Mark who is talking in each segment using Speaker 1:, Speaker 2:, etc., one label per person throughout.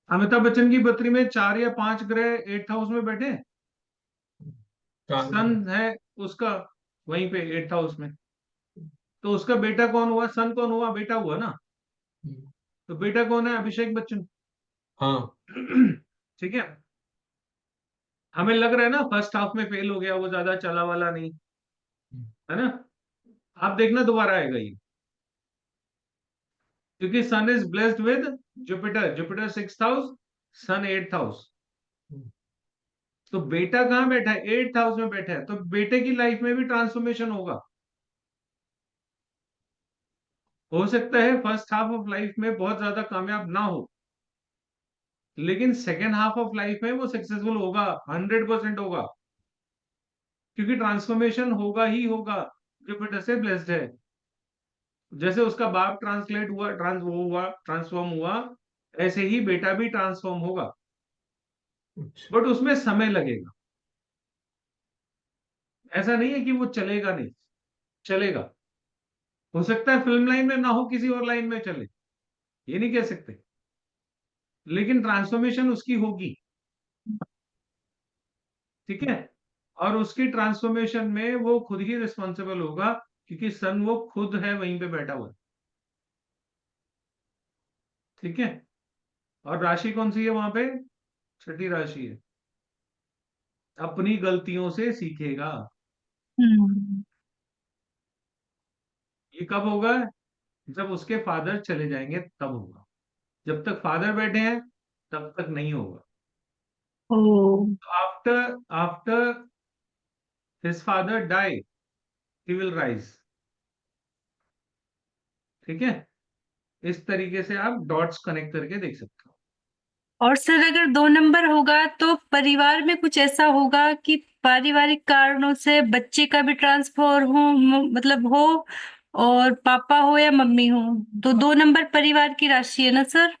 Speaker 1: अमिताभ बच्चन की पृथ्वी में 4 या 5 ग्रह 8th हाउस में बैठे हैं।
Speaker 2: कहाँ
Speaker 1: सन
Speaker 2: पे?
Speaker 1: है उसका वहीं पे 8th हाउस में। तो उसका बेटा कौन हुआ? सन कौन हुआ? बेटा हुआ ना।
Speaker 2: हम्म,
Speaker 1: तो बेटा कौन है? अभिषेक बच्चन।
Speaker 2: हाँ।
Speaker 1: ठीक है। हमें लग रहा है ना फर्स्ट हाफ में फेल हो गया, वो ज्यादा चला वाला नहीं, है ना। आप देखना दोबारा आएगा ये, क्योंकि sun is blessed with Jupiter. Jupiter 6th house, sun 8th house.
Speaker 2: हम्म,
Speaker 1: तो बेटा कहाँ बैठा है? 8th हाउस में बैठा है। तो बेटे की लाइफ में भी ट्रांसफॉर्मेशन होगा। हो सकता है फर्स्ट हाफ ऑफ लाइफ में बहुत ज्यादा कामयाब ना हो, लेकिन सेकेंड हाफ ऑफ लाइफ में वो सक्सेसफुल होगा, 100% होगा। क्योंकि ट्रांसफॉर्मेशन होगा ही होगा। जुपिटर से ब्लेस्ड है। जैसे उसका बाप ट्रांसलेट हुआ, वो हुआ, ट्रांसफॉर्म हुआ, ऐसे ही बेटा भी ट्रांसफॉर्म होगा।
Speaker 2: अच्छा।
Speaker 1: बट उसमें समय लगेगा। ऐसा नहीं है कि वो चलेगा नहीं, चलेगा। हो सकता है फिल्म लाइन में ना हो, किसी और लाइन में चले, ये नहीं कह सकते। लेकिन ट्रांसफॉर्मेशन उसकी होगी। ठीक है। और उसकी ट्रांसफॉर्मेशन में वो खुद ही रिस्पॉन्सिबल होगा, क्योंकि सन वो खुद है वहीं पे बैठा हुआ है। ठीक है। और राशि कौन सी है वहां पे? छठी राशि है। अपनी गलतियों से सीखेगा।
Speaker 3: हम्म।
Speaker 1: ये कब होगा? जब उसके फादर चले जाएंगे तब होगा। जब तक फादर बैठे हैं तब तक नहीं होगा।
Speaker 3: ओ।
Speaker 1: After after his father die, he will rise. ठीक है। इस तरीके से आप डॉट्स कनेक्ट करके देख सकते हो।
Speaker 3: और सर अगर 2 नंबर होगा तो परिवार में कुछ ऐसा होगा कि पारिवारिक कारणों से बच्चे का भी ट्रांसफर हो, मतलब हो, और पापा हो या मम्मी हो, तो 2 नंबर परिवार की राशि है ना सर?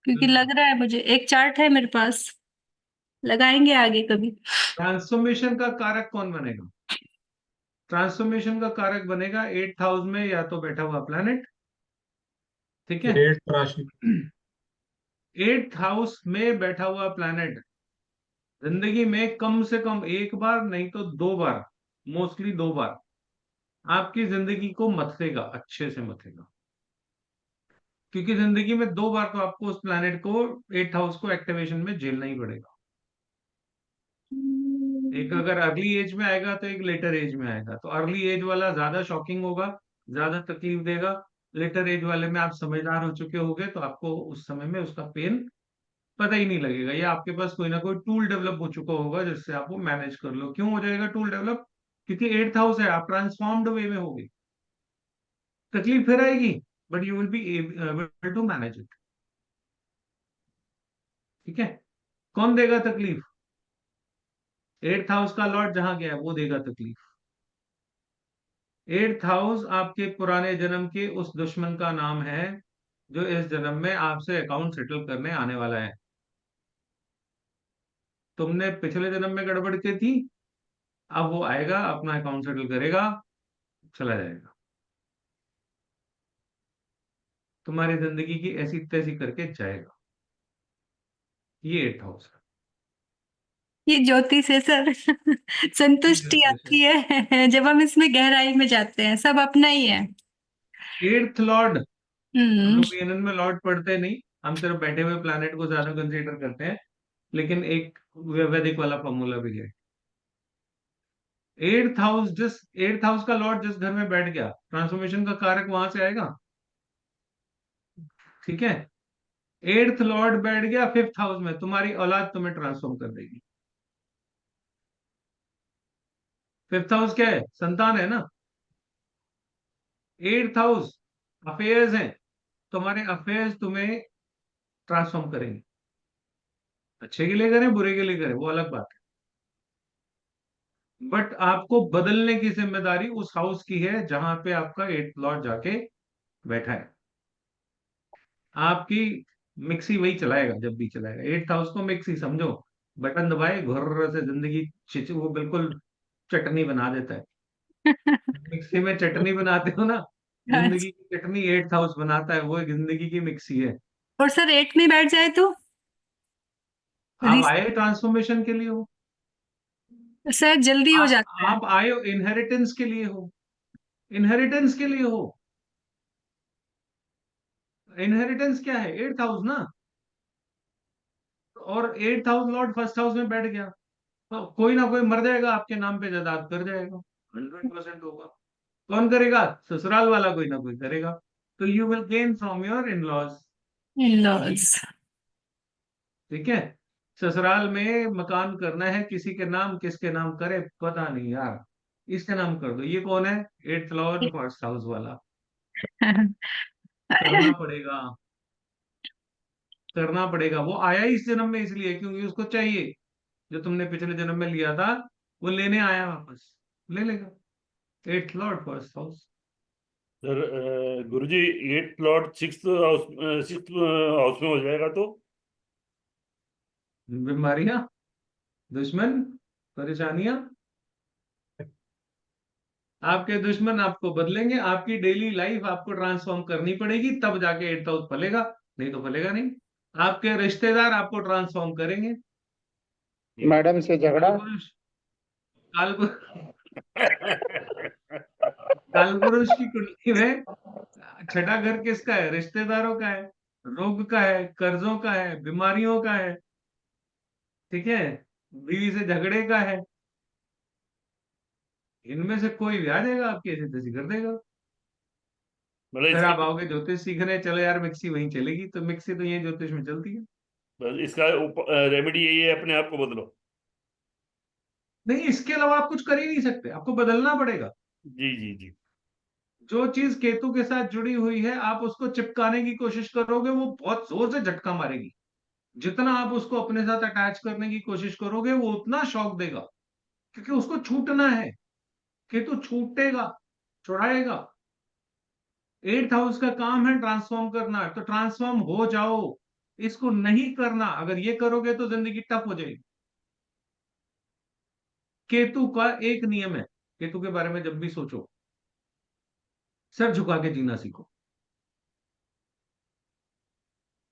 Speaker 3: क्योंकि
Speaker 1: बिल्कुल।
Speaker 3: लग रहा है मुझे, एक चार्ट है मेरे पास, लगाएंगे आगे कभी।
Speaker 1: ट्रांसफॉर्मेशन का कारक कौन बनेगा? ट्रांसफॉर्मेशन का कारक बनेगा 8th हाउस में या तो बैठा हुआ प्लैनेट। ठीक है।
Speaker 2: 8th राशि।
Speaker 1: 8th हाउस में बैठा हुआ प्लैनेट जिंदगी में कम से कम एक बार, नहीं तो 2 बार, मोस्टली 2 बार आपकी जिंदगी को मथेगा, अच्छे से मथेगा। क्योंकि जिंदगी में 2 बार तो आपको उस प्लैनेट को, 8th हाउस को एक्टिवेशन में झेलना ही पड़ेगा। एक अगर अर्ली एज में आएगा तो एक लेटर एज में आएगा। तो अर्ली एज वाला ज्यादा शॉकिंग होगा, ज्यादा तकलीफ देगा। लेटर एज वाले में आप समझदार हो चुके होगे, तो आपको उस समय में उसका पेन पता ही नहीं लगेगा, या आपके पास कोई ना कोई टूल डेवलप हो चुका होगा जिससे आप वो मैनेज कर लो। क्यों हो जाएगा टूल डेवलप? क्योंकि 8th हाउस है, आप ट्रांसफॉर्म्ड वे में होगे। तकलीफ फिर आएगी, but you will be able to manage it. ठीक है। कौन देगा तकलीफ? 8th हाउस का लॉर्ड जहां गया है वो देगा तकलीफ। 8th हाउस आपके पुराने जन्म के उस दुश्मन का नाम है, जो इस जन्म में आपसे अकाउंट सेटल करने आने वाला है। तुमने पिछले जन्म में गड़बड़ की थी, अब वो आएगा, अपना अकाउंट सेटल करेगा, चला जाएगा। तुम्हारी जिंदगी की ऐसी तैसी करके जाएगा। ये 8th हाउस
Speaker 3: ये ज्योतिष है सर। संतुष्टि
Speaker 1: है।
Speaker 3: आती है जब हम इसमें गहराई में जाते हैं, सब अपना ही है।
Speaker 1: 8th लॉर्ड, हम
Speaker 3: हम्म।
Speaker 1: लोग यूनियन में लॉर्ड पढ़ते नहीं, हम सिर्फ बैठे हुए प्लैनेट को ज्यादा कंसीडर करते हैं। लेकिन एक वैदिक वाला फॉर्मूला भी है। 8th हाउस का लॉर्ड जिस घर में बैठ गया, ट्रांसफॉर्मेशन का कारक वहां से आएगा। ठीक है। 8th लॉर्ड बैठ गया 5th हाउस में, तुम्हारी औलाद तुम्हें ट्रांसफॉर्म कर देगी। 5th हाउस क्या है? संतान है ना। 8th हाउस अफेयर्स हैं। तुम्हारे अफेयर्स तुम्हें ट्रांसफॉर्म करेंगे। अच्छे के लिए करें, बुरे के लिए करें, वो अलग बात है। बट आपको बदलने की जिम्मेदारी उस हाउस की है जहां पे आपका 8th लॉर्ड जाके बैठा है। आपकी मिक्सी वही चलाएगा जब भी चलाएगा। 8th हाउस को मिक्सी समझो, बटन दबाए घुर्र से जिंदगी वो बिल्कुल चटनी बना देता है। मिक्सी में चटनी बनाते हो ना,
Speaker 3: अच्छा।
Speaker 1: जिंदगी की चटनी 8th हाउस बनाता है, वो एक जिंदगी की मिक्सी है।
Speaker 3: और सर 8 में बैठ जाए तो
Speaker 1: आप आए ट्रांसफॉर्मेशन के लिए हो,
Speaker 3: सर जल्दी हो जाता है।
Speaker 1: आप आए हो इनहेरिटेंस के लिए हो, इनहेरिटेंस के लिए हो। इनहेरिटेंस क्या है? 8th हाउस ना, और 8th house Lord first house में बैठ गया, तो कोई ना कोई मर जाएगा, आपके नाम पे जायदाद कर जाएगा, 100% होगा। कौन करेगा? ससुराल वाला कोई ना कोई करेगा। तो you will gain from your in laws.
Speaker 3: In laws.
Speaker 1: ठीक है। ससुराल में मकान करना है किसी के नाम, किसके नाम करे पता नहीं यार, इसके नाम कर दो। ये कौन है? 8th लॉर्ड फर्स्ट हाउस वाला। करना पड़ेगा, करना पड़ेगा। वो आया ही इस जन्म में इसलिए क्योंकि उसको चाहिए, जो तुमने पिछले जन्म में लिया था वो लेने आया वापस, ले लेगा। 8th lord first house.
Speaker 4: Sir Guruji 8th lord 6th house, 6th house में हो जाएगा तो?
Speaker 1: बीमारियां, दुश्मन, परेशानियां, आपके दुश्मन आपको बदलेंगे, आपकी डेली लाइफ आपको ट्रांसफॉर्म करनी पड़ेगी, तब जाके 8th हाउस फलेगा, नहीं तो फलेगा नहीं। आपके रिश्तेदार आपको ट्रांसफॉर्म करेंगे।
Speaker 5: मैडम से झगड़ा।
Speaker 1: कालपुरुष, कालपुरुष की कुंडली में छठा घर किसका है? रिश्तेदारों का है, रोग का है, कर्जों का है, बीमारियों का है। ठीक है, बीवी से झगड़े का है। इनमें से कोई भी आ जाएगा, आपकी ऐसी तैसी कर देगा।
Speaker 4: मतलब
Speaker 1: फिर आप
Speaker 4: इसका
Speaker 1: आओगे ज्योतिष सीखने, चलो यार मिक्सी वहीं चलेगी, तो मिक्सी तो ये ज्योतिष में चलती है।
Speaker 4: बस इसका रेमेडी यही है, अपने आप को बदलो।
Speaker 1: नहीं, इसके अलावा आप कुछ कर ही नहीं सकते, आपको बदलना पड़ेगा।
Speaker 4: जी जी जी।
Speaker 1: जो चीज केतु के साथ जुड़ी हुई है, आप उसको चिपकाने की कोशिश करोगे, वो बहुत जोर से झटका मारेगी। जितना आप उसको अपने साथ अटैच करने की कोशिश करोगे, वो उतना शॉक देगा, क्योंकि उसको छूटना है। केतु छूटेगा, छुड़ाएगा। 8th हाउस का काम है ट्रांसफॉर्म करना, तो ट्रांसफॉर्म हो जाओ। इसको नहीं करना, अगर ये करोगे तो जिंदगी टफ हो जाएगी। केतु का एक नियम है, केतु के बारे में जब भी सोचो, सर झुका के जीना सीखो।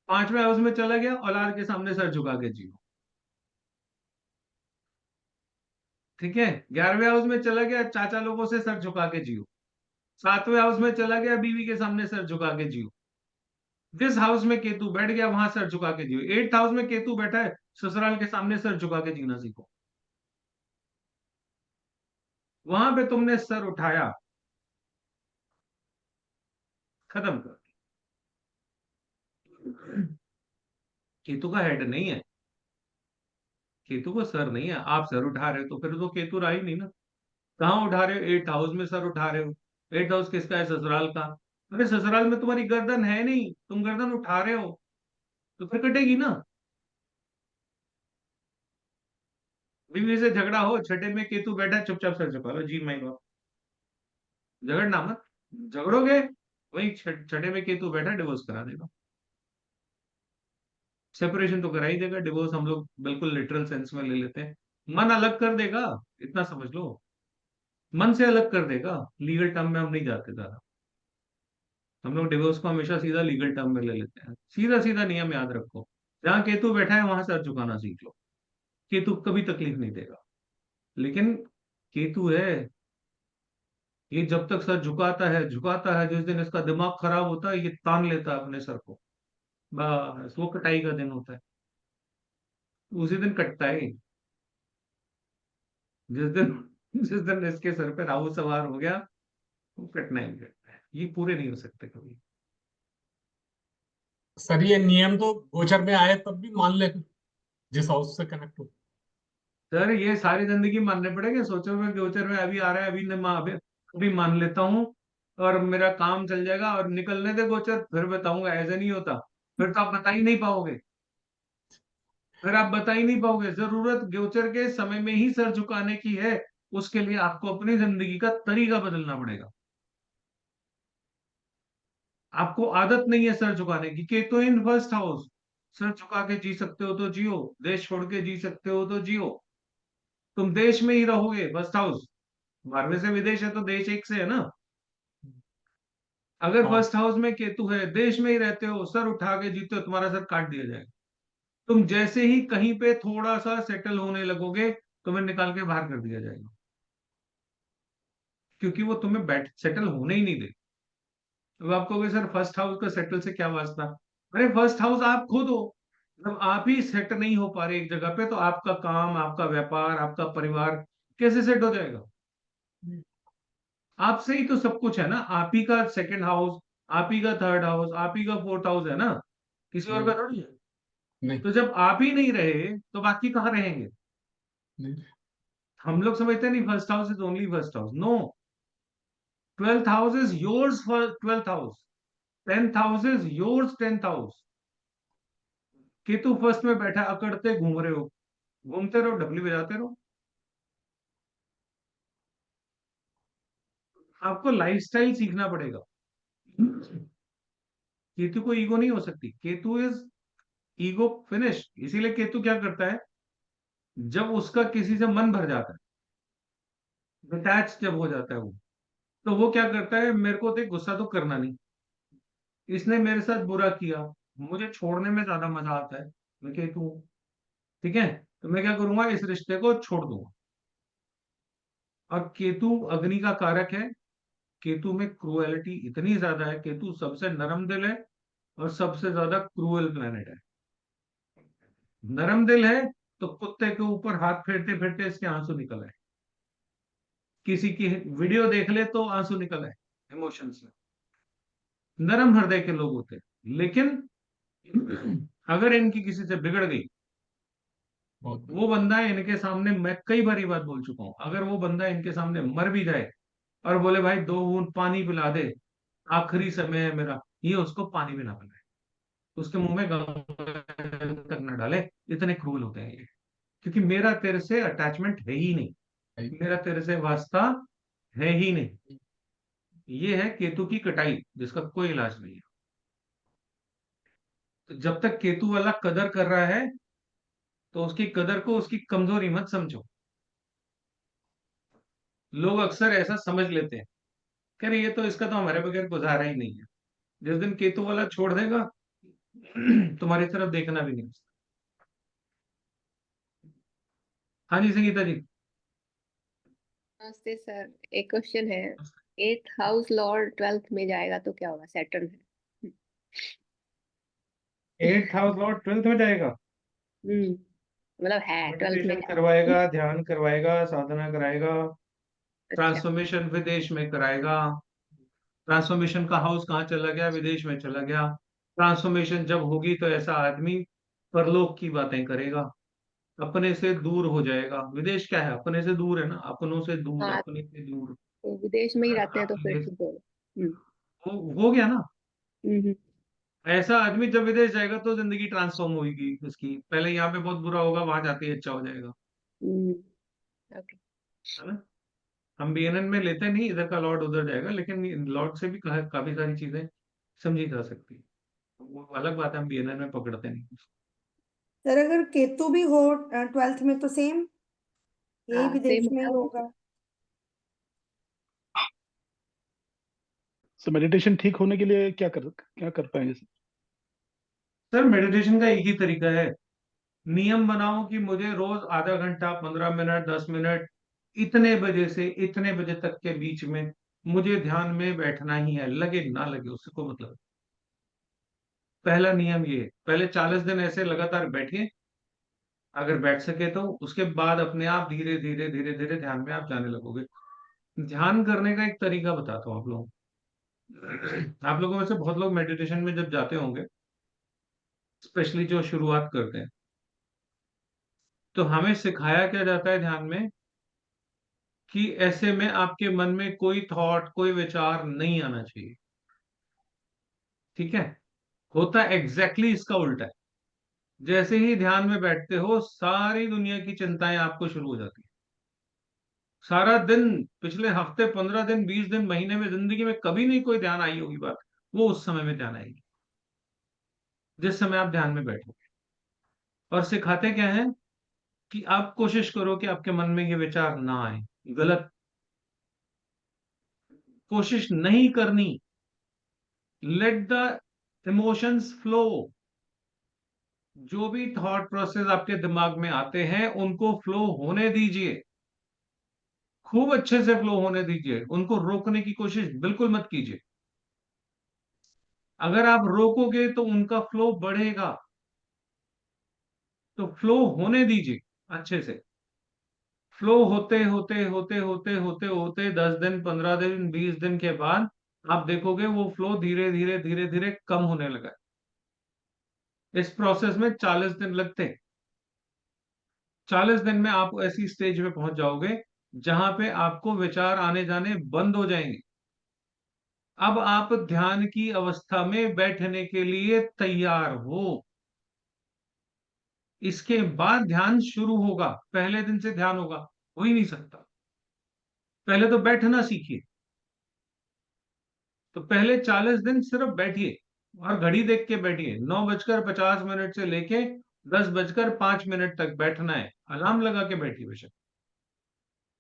Speaker 1: 5वें हाउस में चला गया, औलाद के सामने सर झुका के जियो। ठीक है। 11वें हाउस में चला गया, चाचा लोगों से सर झुका के जियो। 7वें हाउस में चला गया, बीवी के सामने सर झुका के जियो। जिस हाउस में केतु बैठ गया, वहां सर झुका के जियो। 8th हाउस में केतु बैठा है, ससुराल के सामने सर झुका के जीना सीखो। वहां पे तुमने सर उठाया, खत्म कर। केतु का हेड नहीं है, केतु को सर नहीं है। आप सर उठा रहे हो तो फिर तो केतु रहा ही नहीं ना। कहाँ उठा रहे हो? 8th हाउस में सर उठा रहे हो। 8th हाउस किसका है? ससुराल का। अरे ससुराल में तुम्हारी गर्दन है नहीं, तुम गर्दन उठा रहे हो, तो फिर कटेगी ना। बीवी से झगड़ा हो, छठे में केतु बैठा है, चुपचाप सर झुका लो, जी माई गॉड। झगड़ना मत, झगड़ोगे वही छठे में केतु बैठा, डिवोर्स करा देगा। सेपरेशन तो करा ही देगा, डिवोर्स हम लोग बिल्कुल लिटरल सेंस में ले लेते हैं। मन अलग कर देगा, इतना समझ लो। मन से अलग कर देगा, लीगल टर्म में हम नहीं जाते ज्यादा। हम लोग डिवोर्स को हमेशा सीधा लीगल टर्म में ले लेते हैं। सीधा सीधा नियम याद रखो, जहां केतु बैठा है वहां सर झुकाना सीख लो। केतु कभी तकलीफ नहीं देगा। लेकिन केतु है, ये जब तक सर झुकाता है झुकाता है, जिस दिन इसका दिमाग खराब होता है, ये तान लेता है अपने सर को, बस वो कटाई का दिन होता है, उसी दिन कटता है। जिस दिन जिस दिन इसके सर पे राहु सवार हो गया, वो कटना ही कटना है, ये पूरे नहीं हो सकते कभी।
Speaker 2: सर ये नियम तो गोचर में आए तब भी मान ले, जिस हाउस से कनेक्ट हो।
Speaker 1: सर ये सारी जिंदगी मानने पड़ेंगे, सोचो मैं गोचर में अभी आ रहा है, अभी न अभी मान लेता हूँ और मेरा काम चल जाएगा, और निकलने दे गोचर, फिर बताऊंगा ऐसे नहीं होता। फिर तो आप बता ही नहीं पाओगे, फिर आप बता ही नहीं पाओगे। जरूरत गोचर के समय में ही सर झुकाने की है, उसके लिए आपको अपनी जिंदगी का तरीका बदलना पड़ेगा। आपको आदत नहीं है सर झुकाने की, Ketu in first house. Sir झुका के जी सकते हो तो जियो, देश छोड़ के जी सकते हो तो जियो। तुम देश में ही रहोगे, फर्स्ट हाउस। मारने से विदेश है तो देश एक से है ना। अगर
Speaker 2: हाँ।
Speaker 1: फर्स्ट हाउस में केतु है, देश में ही रहते हो, सर उठा के जीते हो, तुम्हारा सर काट दिया जाएगा। तुम जैसे ही कहीं पे थोड़ा सा सेटल होने लगोगे, तुम्हें निकाल के बाहर कर दिया जाएगा, क्योंकि वो तुम्हें बैठ सेटल होने ही नहीं दे। अब आप कहोगे सर फर्स्ट हाउस का सेटल से क्या वास्ता? अरे फर्स्ट हाउस आप खुद हो। जब आप ही सेट नहीं हो पा रहे एक जगह पे, तो आपका काम, आपका व्यापार, आपका परिवार कैसे सेट हो जाएगा? आपसे ही तो सब कुछ है ना। आप ही का सेकंड हाउस, आप ही का थर्ड हाउस, आप ही का फोर्थ हाउस है ना, किसी और का थोड़ी है।
Speaker 2: नहीं
Speaker 1: तो जब आप ही नहीं रहे तो बाकी कहाँ रहेंगे?
Speaker 2: नहीं
Speaker 1: हम लोग समझते नहीं first house is only first house. No, 12th house is yours for 12th house, 10th house is yours 10th house. Ketu first में बैठा, अकड़ते घूम रहे हो, घूमते रहो, डबली बजाते रहो। आपको लाइफस्टाइल सीखना पड़ेगा। केतु को ईगो नहीं हो सकती। Ketu is ego finish. इसीलिए केतु क्या करता है, जब उसका किसी से मन भर जाता है, डिटैच जब हो जाता है वो, तो वो क्या करता है, मेरे को देख गुस्सा तो करना नहीं, इसने मेरे साथ बुरा किया, मुझे छोड़ने में ज्यादा मजा आता है, मैं केतु हूं, ठीक है, तो मैं क्या करूंगा, इस रिश्ते को छोड़ दूंगा। और केतु अग्नि का कारक है। केतु में क्रूएलिटी इतनी ज्यादा है, केतु सबसे नरम दिल है और सबसे ज्यादा क्रूएल प्लेनेट है। नरम दिल है तो कुत्ते के ऊपर हाथ फेरते फेरते इसके आंसू निकल आए, किसी की वीडियो देख ले तो आंसू निकल आए इमोशंस में। नरम हृदय के लोग होते हैं। लेकिन अगर इनकी किसी से बिगड़ गई,
Speaker 2: बहुत
Speaker 1: वो बंदा इनके सामने, मैं कई बार ये बात बोल चुका हूं, अगर वो बंदा इनके सामने मर भी जाए और बोले भाई 2 बूंद पानी पिला दे, आखिरी समय है मेरा, ये उसको पानी भी ना पिलाए, उसके मुंह में गम तक न डाले। इतने क्रूल होते हैं ये। क्योंकि मेरा तेरे से अटैचमेंट है ही नहीं,
Speaker 2: सही।
Speaker 1: मेरा तेरे से वास्ता है ही नहीं। ये है केतु की कटाई, जिसका कोई इलाज नहीं है। तो जब तक केतु वाला कदर कर रहा है, तो उसकी कदर को उसकी कमजोरी मत समझो। लोग अक्सर ऐसा समझ लेते हैं, कह रहे ये तो, इसका तो हमारे बगैर गुजारा ही नहीं है। जिस दिन केतु वाला छोड़ देगा, तुम्हारी तरफ देखना भी नहीं। हाँ जी संगीता जी।
Speaker 6: नमस्ते सर, एक क्वेश्चन है। 8th हाउस लॉर्ड 12th में जाएगा तो क्या होगा? सैटर्न है।
Speaker 1: 8th हाउस लॉर्ड 12th में जाएगा,
Speaker 6: मतलब है 12th में
Speaker 1: मेडिटेशन
Speaker 6: जाएगा।
Speaker 1: करवाएगा, ध्यान करवाएगा, साधना कराएगा,
Speaker 6: अच्छा।
Speaker 1: ट्रांसफॉर्मेशन विदेश में कराएगा। ट्रांसफॉर्मेशन का हाउस कहाँ चला गया? विदेश में चला गया। ट्रांसफॉर्मेशन जब होगी तो ऐसा आदमी परलोक की बातें करेगा, अपने से दूर हो जाएगा। विदेश क्या है? अपने से दूर है ना, अपनों से दूर,
Speaker 6: हाँ,
Speaker 1: अपने से दूर।
Speaker 6: तो विदेश में ही रहते हैं तो फिर
Speaker 1: अपने
Speaker 6: ठीक होगा। हम्म।
Speaker 1: हो गया ना।
Speaker 6: हम्म।
Speaker 1: ऐसा आदमी जब विदेश जाएगा तो जिंदगी ट्रांसफॉर्म होगी उसकी। पहले यहाँ पे बहुत बुरा होगा, वहां जाते ही अच्छा हो जाएगा,
Speaker 6: हम्म। ओके।
Speaker 1: है ना। हम बीएनएन में लेते नहीं, इधर का लॉर्ड उधर जाएगा, लेकिन लॉर्ड से भी काफी सारी चीजें समझी जा सकती है। वो अलग बात है, हम बीएनएन में पकड़ते नहीं।
Speaker 7: सर अगर केतु भी हो 12th में तो सेम, यही
Speaker 6: हाँ,
Speaker 7: विदेश
Speaker 6: सेम
Speaker 7: में ही
Speaker 6: है।
Speaker 7: होगा।
Speaker 8: सो मेडिटेशन ठीक होने के लिए क्या कर पाएंगे सर?
Speaker 1: सर मेडिटेशन का एक ही तरीका है, नियम बनाओ कि मुझे रोज आधा घंटा, 15 मिनट, 10 मिनट, इतने बजे से इतने बजे तक के बीच में मुझे ध्यान में बैठना ही है, लगे ना लगे उससे कोई मतलब नहीं। पहला नियम ये है, पहले 40 दिन ऐसे लगातार बैठिए, अगर बैठ सके तो उसके बाद अपने आप धीरे धीरे धीरे धीरे ध्यान में आप जाने लगोगे। ध्यान करने का एक तरीका बताता हूँ आप लोगों को। आप लोगों में से बहुत लोग मेडिटेशन में जब जाते होंगे, स्पेशली जो शुरुआत करते हैं, तो हमें सिखाया क्या जाता है ध्यान में, कि ऐसे में आपके मन में कोई थॉट, कोई विचार नहीं आना चाहिए। ठीक है, होता एग्जैक्टली इसका उल्टा है। जैसे ही ध्यान में बैठते हो, सारी दुनिया की चिंताएं आपको शुरू हो जाती है। सारा दिन, पिछले हफ्ते, 15 दिन, 20 दिन, महीने में, जिंदगी में कभी नहीं कोई ध्यान आई होगी बात, वो उस समय में ध्यान आएगी, जिस समय आप ध्यान में बैठोगे। और सिखाते क्या है, कि आप कोशिश करो कि आपके मन में ये विचार ना आए। गलत, कोशिश नहीं करनी। Let the emotions flow. जो भी थॉट प्रोसेस आपके दिमाग में आते हैं उनको फ्लो होने दीजिए, खूब अच्छे से फ्लो होने दीजिए, उनको रोकने की कोशिश बिल्कुल मत कीजिए। अगर आप रोकोगे तो उनका फ्लो बढ़ेगा, तो फ्लो होने दीजिए अच्छे से। फ्लो होते होते होते होते होते होते 10 दिन, 15 दिन, 20 दिन के बाद आप देखोगे वो फ्लो धीरे धीरे धीरे धीरे कम होने लगा है। इस प्रोसेस में 40 दिन लगते हैं। 40 दिन में आप ऐसी स्टेज पे पहुंच जाओगे जहां पे आपको विचार आने जाने बंद हो जाएंगे। अब आप ध्यान की अवस्था में बैठने के लिए तैयार हो। इसके बाद ध्यान शुरू होगा, पहले दिन से ध्यान होगा हो ही नहीं सकता। पहले तो बैठना सीखिए। तो पहले 40 दिन सिर्फ बैठिए और घड़ी देख के बैठिए। 9:50 से लेके 10:05 तक बैठना है। अलार्म लगा के बैठिए बेशक,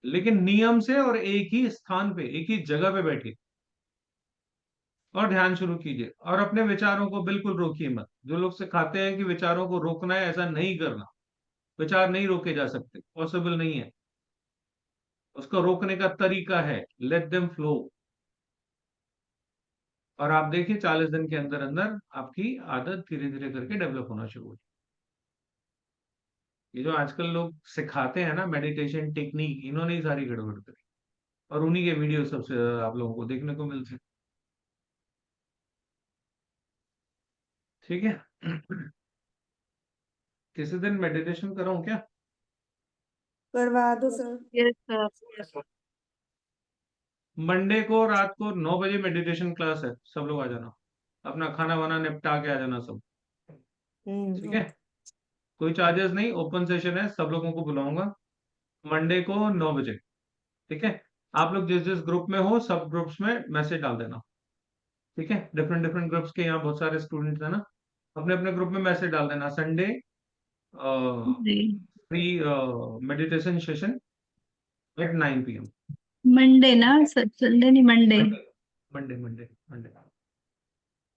Speaker 1: लेकिन नियम से और एक ही स्थान पे, एक ही जगह पे बैठिए और ध्यान शुरू कीजिए। और अपने विचारों को बिल्कुल रोकिए मत। जो लोग सिखाते हैं कि विचारों को रोकना है, ऐसा नहीं करना। विचार नहीं रोके जा सकते, पॉसिबल नहीं है। उसको रोकने का तरीका है लेट देम फ्लो। और आप देखिए 40 दिन के अंदर अंदर आपकी आदत धीरे धीरे करके डेवलप होना शुरू हो। ये जो आजकल लोग सिखाते हैं ना मेडिटेशन टेक्निक, इन्होंने ही सारी गड़बड़ करी और उन्हीं के वीडियो सबसे ज्यादा आप लोगों को देखने को मिलते हैं। ठीक है। किसी दिन मेडिटेशन कराऊं क्या?
Speaker 7: करवा दो सर।
Speaker 3: Yes sir.
Speaker 1: मंडे को रात को 9 बजे मेडिटेशन क्लास है, सब लोग आ जाना। अपना खाना वाना निपटा के आ जाना सब। ठीक है। कोई चार्जेस नहीं, ओपन सेशन है, सब लोगों को बुलाऊंगा मंडे को 9 बजे। ठीक है। आप लोग जिस जिस ग्रुप में हो सब ग्रुप्स में मैसेज डाल देना। ठीक है। डिफरेंट डिफरेंट ग्रुप्स के यहाँ बहुत सारे स्टूडेंट्स है ना, अपने अपने ग्रुप में मैसेज डाल देना संडे
Speaker 3: जी।
Speaker 1: Free meditation session at 9 PM।
Speaker 3: Monday ना सर, संडे नहीं Monday.
Speaker 1: Monday Monday Monday Monday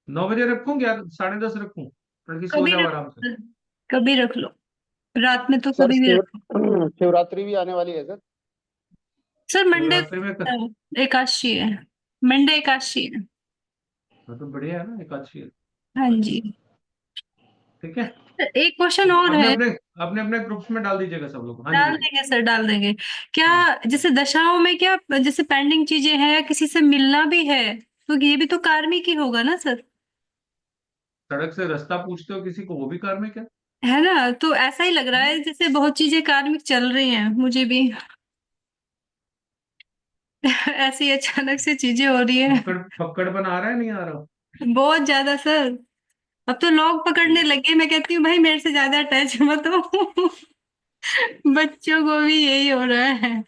Speaker 1: 9 बजे रखूं क्या 10:30 रखूं, ताकि सो
Speaker 3: कभी
Speaker 1: जाओ
Speaker 3: रख
Speaker 1: आराम से।
Speaker 3: कभी रख लो, रात में तो
Speaker 5: सर
Speaker 3: कभी भी रख लो।
Speaker 5: शिवरात्रि भी आने वाली है सर।
Speaker 3: सर मंडे
Speaker 1: शिवरात्रि में
Speaker 3: एकादशी है। मंडे एकादशी है।
Speaker 1: तो बढ़िया है ना, एकादशी है।
Speaker 3: हाँ जी।
Speaker 1: ठीक है।
Speaker 3: एक क्वेश्चन
Speaker 1: तो
Speaker 3: और
Speaker 1: अपने
Speaker 3: है।
Speaker 1: अपने अपने अपने ग्रुप्स में डाल दीजिएगा सब लोग। हाँ जी
Speaker 3: डाल
Speaker 1: बोलिए।
Speaker 3: देंगे सर, डाल देंगे। क्या जैसे दशाओं में क्या जैसे पेंडिंग चीजें हैं या किसी से मिलना भी है, तो ये भी तो कार्मिक ही होगा ना सर?
Speaker 1: सड़क से रास्ता पूछते हो किसी को, वो भी कार्मिक है।
Speaker 3: है ना? तो ऐसा ही लग रहा है जैसे बहुत चीजें कार्मिक चल रही हैं मुझे भी। ऐसी अचानक से चीजें हो रही है।
Speaker 1: पकड़पन आ रहा है नहीं आ रहा?
Speaker 3: बहुत ज्यादा सर। अब तो लोग पकड़ने लगे, मैं कहती हूँ भाई मेरे से ज्यादा अटैच मत हो। बच्चों को भी यही हो रहा है।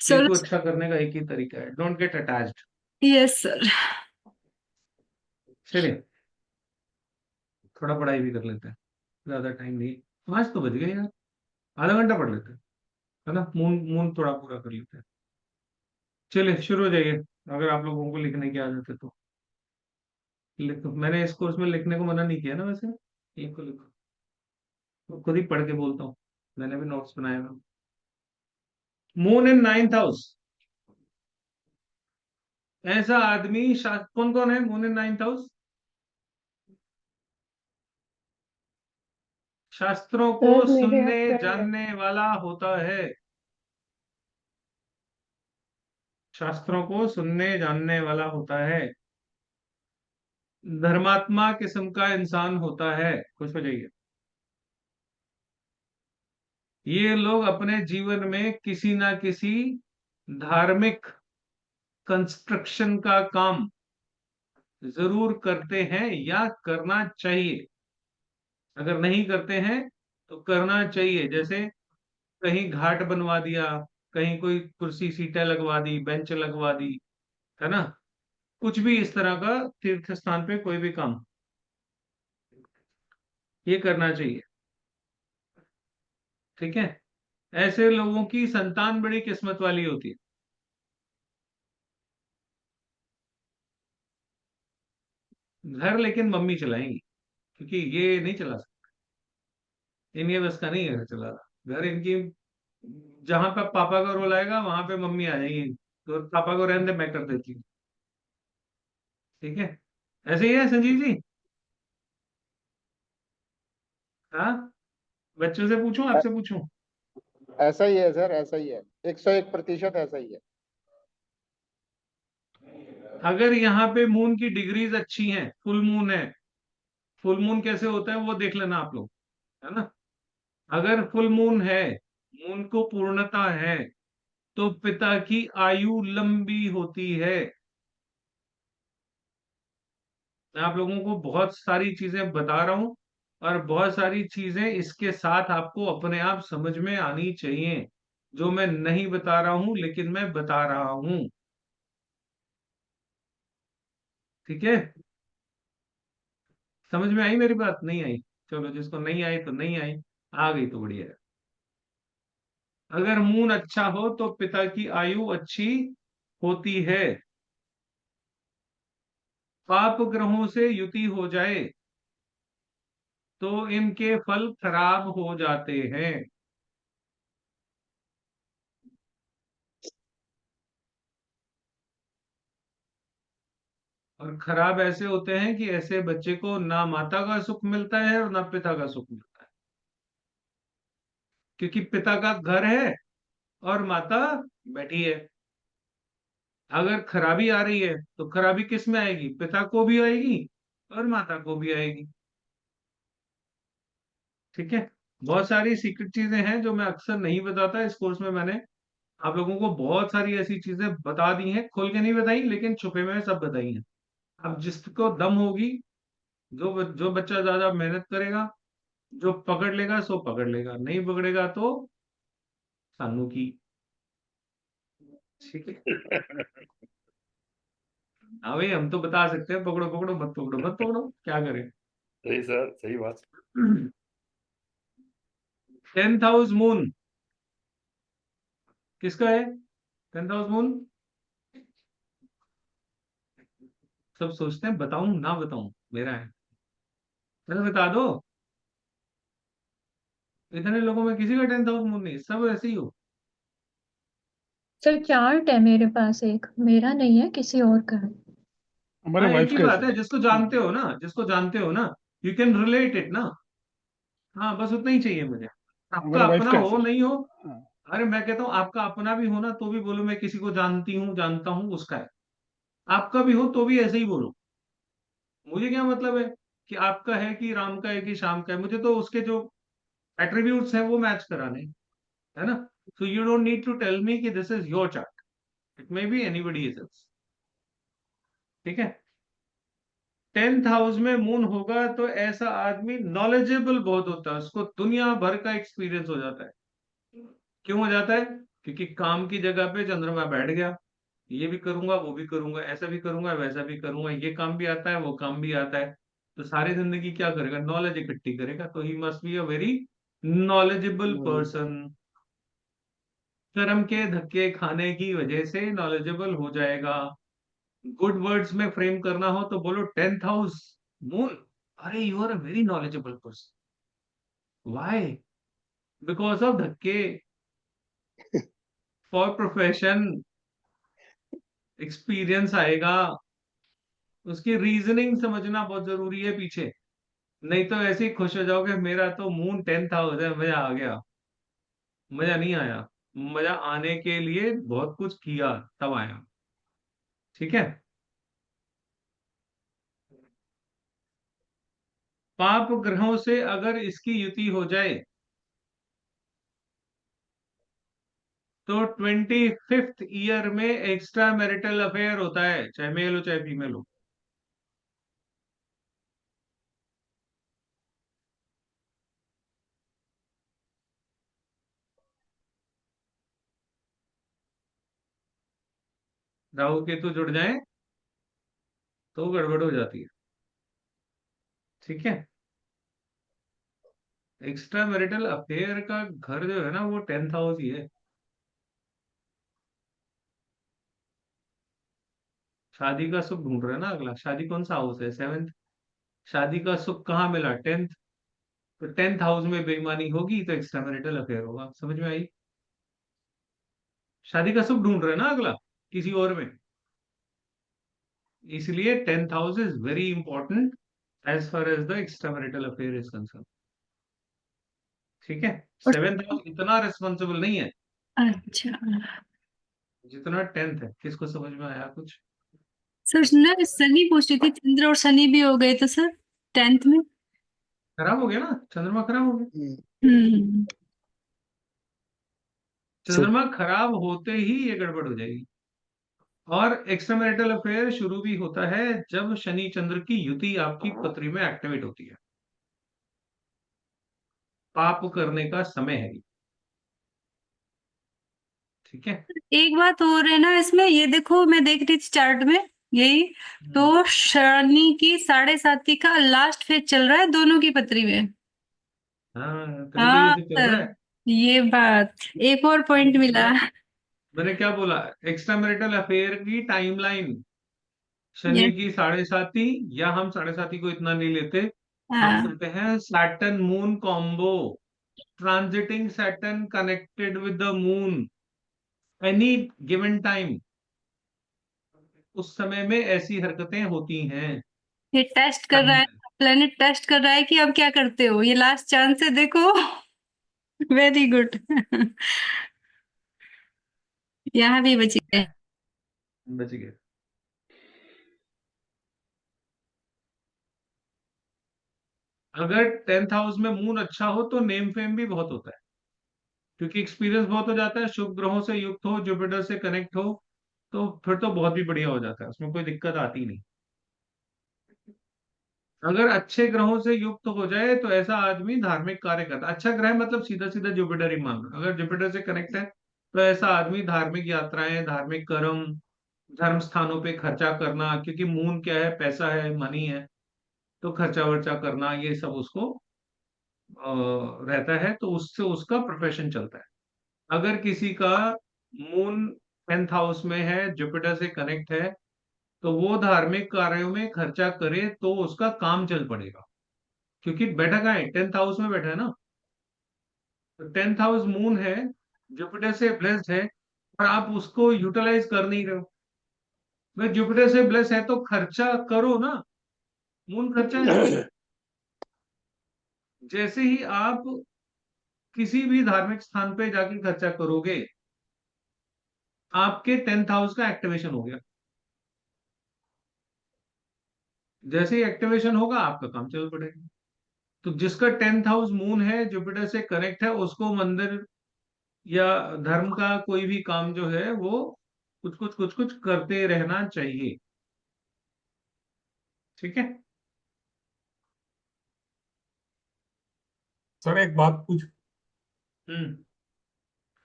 Speaker 1: चीज
Speaker 3: सर।
Speaker 1: को अच्छा करने का एक ही तरीका है, don't get attached.
Speaker 3: Yes sir.
Speaker 1: चलिए थोड़ा पढ़ाई भी कर लेते हैं, ज्यादा टाइम नहीं। 5 तो बज गए यार, आधा घंटा पढ़ लेते हैं, है ना। मून मून थोड़ा पूरा कर लेते हैं। चलिए शुरू हो जाइए। अगर आप लोगों को लिखने की आदत है तो लिखो। मैंने इस कोर्स में लिखने को मना नहीं किया ना वैसे। लिखो लिखो, तो खुद ही पढ़ के बोलता हूँ। मैंने भी नोट्स बनाए हुए। Moon in 9th house. ऐसा आदमी कौन कौन है मून इन 9th हाउस? शास्त्रों को
Speaker 6: सर मेरे
Speaker 1: सुनने
Speaker 6: हस्बैंड है।
Speaker 1: जानने वाला होता है। शास्त्रों को सुनने जानने वाला होता है। धर्मात्मा किस्म का इंसान होता है। खुश हो जाइए। ये लोग अपने जीवन में किसी ना किसी धार्मिक कंस्ट्रक्शन का काम जरूर करते हैं या करना चाहिए। अगर नहीं करते हैं तो करना चाहिए। जैसे कहीं घाट बनवा दिया, कहीं कोई कुर्सी सीटें लगवा दी, बेंच लगवा दी, है ना। कुछ भी इस तरह का तीर्थ स्थान पे कोई भी काम, ये करना चाहिए। ठीक है। ऐसे लोगों की संतान बड़ी किस्मत वाली होती है। घर लेकिन मम्मी चलाएंगी, क्योंकि ये नहीं चला सकते, इनके बस का नहीं है घर चलाना। घर इनकी, जहां पर पापा का रोल आएगा वहां पे मम्मी आ जाएंगी, तो पापा को रहने दे, मैं कर देती हूँ। ठीक है, ऐसे ही है संजीव जी। हाँ, बच्चों से पूछूं,
Speaker 5: ऐ-
Speaker 1: आपसे पूछूं?
Speaker 5: ऐसा ही है सर, ऐसा ही है, 101% ऐसा ही है।
Speaker 1: अगर यहाँ पे मून की डिग्रीज अच्छी हैं, फुल मून है, फुल मून कैसे होता है वो देख लेना आप लोग, है ना। अगर फुल मून है, मून को पूर्णता है, तो पिता की आयु लंबी होती है। मैं आप लोगों को बहुत सारी चीजें बता रहा हूं, और बहुत सारी चीजें इसके साथ आपको अपने आप समझ में आनी चाहिए, जो मैं नहीं बता रहा हूं लेकिन मैं बता रहा हूं। ठीक है, समझ में आई मेरी बात? नहीं आई? चलो, जिसको नहीं आई तो नहीं आई, आ गई तो बढ़िया है। अगर मून अच्छा हो तो पिता की आयु अच्छी होती है। पाप ग्रहों से युति हो जाए तो इनके फल खराब हो जाते हैं। और खराब ऐसे होते हैं कि ऐसे बच्चे को ना माता का सुख मिलता है और ना पिता का सुख मिलता है, क्योंकि पिता का घर है और माता बैठी है। अगर खराबी आ रही है तो खराबी किस में आएगी? पिता को भी आएगी और माता को भी आएगी। ठीक है, बहुत सारी सीक्रेट चीजें हैं जो मैं अक्सर नहीं बताता। इस कोर्स में मैंने आप लोगों को बहुत सारी ऐसी चीजें बता दी हैं, खोल के नहीं बताई लेकिन छुपे में सब बताई हैं। अब जिसको दम होगी, जो बच्चा ज्यादा मेहनत करेगा, जो पकड़ लेगा सो पकड़ लेगा, नहीं पकड़ेगा तो सानू की। ठीक है, हाँ भाई, हम तो बता सकते हैं पकड़ो पकड़ो, मत पकड़ो मत पकड़ो, क्या करें।
Speaker 4: सही सर, सही बात।
Speaker 1: 10th हाउस मून किसका है? 10th हाउस मून, सब सोचते हैं बताऊं ना बताऊं, मेरा है। चलो बता दो, इतने लोगों में किसी का 10th हाउस मून नहीं, सब ऐसे ही हो।
Speaker 9: सर चार्ट है मेरे पास, एक मेरा नहीं है किसी और का है।
Speaker 8: हमारे
Speaker 1: हाँ, एक
Speaker 8: वाइफ
Speaker 1: ही
Speaker 8: का है
Speaker 1: बात है,
Speaker 8: सर।
Speaker 1: जिसको जानते हो ना, जिसको जानते हो ना, यू कैन रिलेट इट ना। हाँ, बस उतना ही चाहिए मुझे। आपका
Speaker 8: हमारे वाइफ
Speaker 1: अपना
Speaker 8: का है
Speaker 1: हो
Speaker 8: सर।
Speaker 1: नहीं हो,
Speaker 8: हाँ।
Speaker 1: अरे मैं कहता हूँ आपका अपना भी हो ना तो भी बोलो मैं किसी को जानती हूँ, जानता हूँ, उसका है। आपका भी हो तो भी ऐसे ही बोलो, मुझे क्या मतलब है कि आपका है कि राम का है कि श्याम का है, मुझे तो उसके जो एट्रीब्यूट्स हैं वो मैच कराने हैं, है ना। So you don't need to tell me कि this is your chart, it may be anybody else. ठीक है, 10th हाउस में मून होगा तो ऐसा आदमी नॉलेजेबल बहुत होता है, उसको दुनिया भर का एक्सपीरियंस हो जाता है। क्यों हो जाता है? क्योंकि काम की जगह पे चंद्रमा बैठ गया, ये भी करूंगा वो भी करूंगा, ऐसा भी करूंगा वैसा भी करूंगा, ये काम भी आता है वो काम भी आता है। तो सारी जिंदगी क्या करेगा? नॉलेज इकट्ठी करेगा, तो he must be a very knowledgeable person. कर्म के धक्के खाने की वजह से नॉलेजेबल हो जाएगा। गुड वर्ड्स में फ्रेम करना हो तो बोलो 10th हाउस मून, अरे you are a very knowledgeable person. Why? Because of धक्के, फॉर प्रोफेशन, एक्सपीरियंस आएगा। उसकी रीजनिंग समझना बहुत जरूरी है पीछे, नहीं तो ऐसे ही खुश हो जाओगे मेरा तो मून 10th हाउस है, मजा आ गया। मजा नहीं आया, मजा आने के लिए बहुत कुछ किया तब आया। ठीक है, पाप ग्रहों से अगर इसकी युति हो जाए तो 25th ईयर में एक्स्ट्रा मैरिटल अफेयर होता है, चाहे मेल हो चाहे फीमेल हो। राहु केतु जुड़ जाए तो गड़बड़ हो जाती है। ठीक है, एक्स्ट्रा मैरिटल अफेयर का घर जो है ना वो 10th हाउस ही है। शादी का सुख ढूंढ रहे हैं ना, अगला शादी कौन सा हाउस है? 7th। शादी का सुख कहाँ मिला? 10th। तो 10th हाउस में बेईमानी होगी तो एक्स्ट्रा मैरिटल अफेयर होगा। समझ में आई? शादी का सुख ढूंढ रहे हैं ना अगला, किसी और में। इसलिए 10th house is very important as far as the extra marital affair is concern. ठीक है।
Speaker 3: और
Speaker 1: 7th हाउस इतना रिस्पॉन्सिबल नहीं है
Speaker 3: अच्छा
Speaker 1: जितना 10th है। किसको समझ में आया कुछ?
Speaker 3: सर, ना शनि पूछ रही थी, चंद्र और शनि भी हो गए तो सर 10th में।
Speaker 1: खराब हो गया ना, चंद्रमा खराब हो गया।
Speaker 3: हम्म।
Speaker 1: चंद्रमा खराब होते ही ये गड़बड़ हो जाएगी। और एक्स्ट्रा मैरिटल अफेयर शुरू भी होता है जब शनि चंद्र की युति आपकी पत्री में एक्टिवेट होती है। पाप करने का समय है ये। ठीक है।
Speaker 3: एक बात और है ना इसमें, ये देखो मैं देख रही थी चार्ट में यही, तो शनि की 7.5 का लास्ट फेज चल रहा है दोनों की पत्री में।
Speaker 1: हाँ, तभी तो ये
Speaker 3: हाँ
Speaker 1: सब चल रहा
Speaker 3: सर,
Speaker 1: है।
Speaker 3: ये बात, एक और पॉइंट मिला।
Speaker 1: मैंने क्या बोला? एक्स्ट्रा मैरिटल अफेयर की टाइमलाइन
Speaker 3: ये
Speaker 1: शनि की 7.5, या हम 7.5 को इतना नहीं लेते, हम
Speaker 3: हाँ,
Speaker 1: लेते हैं Saturn moon combo. Transiting Saturn connected with the moon any given time, उस समय में ऐसी हरकतें होती हैं।
Speaker 3: ये टेस्ट कर रहा है, प्लेनेट टेस्ट कर रहा है कि अब क्या करते हो, ये लास्ट चांस है देखो। Very good. यहाँ भी बच गए।
Speaker 1: बच गए। अगर 10th हाउस में मून अच्छा हो तो नेम फेम भी बहुत होता है, क्योंकि एक्सपीरियंस बहुत हो जाता है। शुभ ग्रहों से युक्त हो, जुपिटर से कनेक्ट हो, तो फिर तो बहुत भी बढ़िया हो जाता है, उसमें कोई दिक्कत आती नहीं। अगर अच्छे ग्रहों से युक्त हो जाए तो ऐसा आदमी धार्मिक कार्य करता है। अच्छा ग्रह मतलब सीधा सीधा जुपिटर ही मान लो, अगर जुपिटर से कनेक्ट है तो ऐसा आदमी धार्मिक यात्राएं, धार्मिक कर्म, धर्म स्थानों पे खर्चा करना, क्योंकि मून क्या है? पैसा है, मनी है। तो खर्चा वर्चा करना ये सब उसको रहता है, तो उससे उसका प्रोफेशन चलता है। अगर किसी का मून 10th हाउस में है, जुपिटर से कनेक्ट है, तो वो धार्मिक कार्यों में खर्चा करे तो उसका काम चल पड़ेगा, क्योंकि बैठा कहाँ है? 10th हाउस में बैठा है ना। तो 10th हाउस मून है, जुपिटर से ब्लेस्ड है, और आप उसको यूटिलाइज कर नहीं रहे हो। भाई जुपिटर से ब्लेस्ड है तो खर्चा करो ना, मून खर्चा है। जैसे ही आप किसी भी धार्मिक स्थान पे जाके खर्चा करोगे, आपके 10th हाउस का एक्टिवेशन हो गया। जैसे ही एक्टिवेशन होगा आपका काम चल पड़ेगा। तो जिसका 10th हाउस मून है, जुपिटर से कनेक्ट है, उसको मंदिर या धर्म का कोई भी काम जो है वो कुछ कुछ करते रहना चाहिए। ठीक है।
Speaker 2: सर एक बात पूछ।
Speaker 1: हम्म।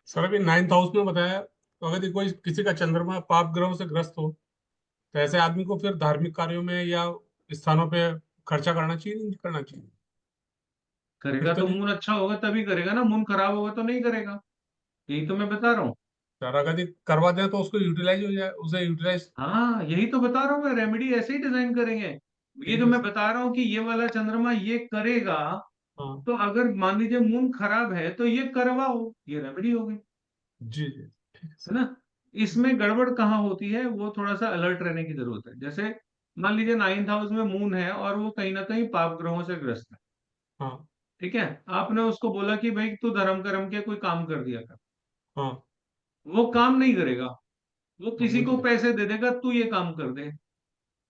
Speaker 2: सर अभी 9th हाउस में बताया, तो अगर कोई किसी का चंद्रमा पाप ग्रहों से ग्रस्त हो, तो ऐसे आदमी को फिर धार्मिक कार्यों में या स्थानों पे खर्चा करना चाहिए नहीं करना चाहिए? फिर
Speaker 1: करेगा
Speaker 2: तो
Speaker 1: तो
Speaker 2: नहीं।
Speaker 1: मून अच्छा होगा तभी करेगा ना, मून खराब होगा तो नहीं करेगा। यही तो मैं बता रहा हूँ।
Speaker 2: सर अगर ये करवा दें तो उसको यूटिलाइज हो जाए, उसे यूटिलाइज।
Speaker 1: हाँ, यही तो बता रहा हूँ मैं, रेमेडी ऐसे ही डिजाइन करेंगे। ये
Speaker 2: ठीक
Speaker 1: जो
Speaker 2: है
Speaker 1: मैं
Speaker 2: सर।
Speaker 1: बता रहा हूँ कि ये वाला चंद्रमा ये करेगा,
Speaker 2: हाँ।
Speaker 1: तो अगर मान लीजिए मून खराब है तो ये करवाओ, ये रेमेडी हो गई।
Speaker 2: जी जी ठीक है
Speaker 1: है
Speaker 2: सर।
Speaker 1: ना। इसमें गड़बड़ कहाँ होती है, वो थोड़ा सा अलर्ट रहने की जरूरत है। जैसे मान लीजिए 9th हाउस में मून है और वो कहीं ना कहीं पाप ग्रहों से ग्रस्त है।
Speaker 2: हाँ
Speaker 1: ठीक है। आपने उसको बोला कि भाई तू धर्म कर्म के कोई काम कर दिया कर,
Speaker 2: हाँ।
Speaker 1: वो काम नहीं करेगा। वो
Speaker 2: वो
Speaker 1: किसी को
Speaker 2: नहीं,
Speaker 1: पैसे दे देगा, तू ये काम कर दे,